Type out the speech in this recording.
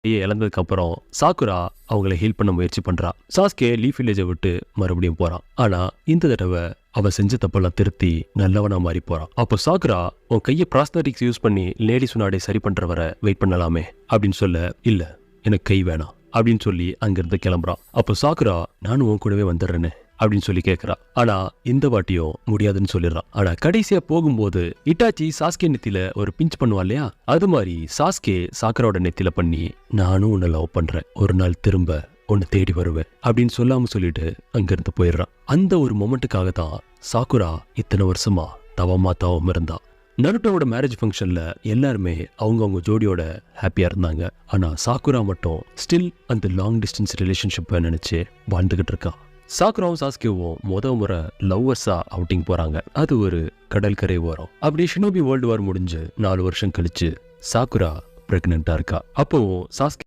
இழந்ததுக்கு அப்புறம் சாக்குரா அவங்கள ஹீல் பண்ண முயற்சி பண்றா. சாஸ்கே லீஃப் வில்லேஜை விட்டு மறுபடியும் போறான். ஆனா இந்த தடவை அவ செஞ்ச தப்பெல்லாம் திருத்தி நல்லவனா மாறி போறான். அப்போ சாக்குரா, உன் கையை ப்ராஸ்தட்டிக்ஸ் யூஸ் பண்ணி லேடி சுனாடை சரி பண்ற வர வெயிட் பண்ணலாமே அப்படின்னு சொல்ல, இல்ல எனக்கு கை வேணாம் அப்படின்னு சொல்லி அங்கிருந்து கிளம்புறான். அப்போ சாக்குரா, நானும் உன் கூடவே வந்துடுறேன்னு அப்படின்னு சொல்லி கேட்கறா. ஆனா இந்த வாட்டியும் முடியாதுன்னு சொல்லிடுறான். ஆனா கடைசியா போகும்போது இட்டாச்சி சாஸ்கே நெத்தில ஒரு பிஞ்ச் பண்ணுவா இல்லையா, அது மாதிரி சாஸ்கே சாக்குராவோட நெத்தில பண்ணி, நானும் உன்னை லவ் பண்றேன், ஒரு நாள் திரும்ப உன்னை தேடி வருவேன் அப்படின்னு சொல்லாம சொல்லிட்டு அங்கிருந்து போயிடுறான். அந்த ஒரு மொமெண்ட்டுக்காக தான் சாக்குரா இத்தனை வருஷமா தவமா இருந்தா. நருட்டோவோட மேரேஜ் ஃபங்க்ஷன்ல எல்லாருமே அவங்க ஜோடியோட ஹாப்பியா இருந்தாங்க. ஆனா சாக்குரா மட்டும் ஸ்டில் அந்த லாங் டிஸ்டன்ஸ் ரிலேஷன்ஷிப்பை நினைச்சு வாழ்ந்துகிட்டு இருக்கா. சாக்குராவும் சாஸ்கேவும் முறை லவ்வர்ஸா அவுட்டிங் போறாங்க. அது ஒரு கடற்கரை ஓரம். அப்படி ஷினோபி வேர்ல்டு வார் முடிஞ்சு 4 வருஷம் கழிச்சு சாக்குரா பிரெக்னெண்டா இருக்கா. அப்போ சாஸ்கே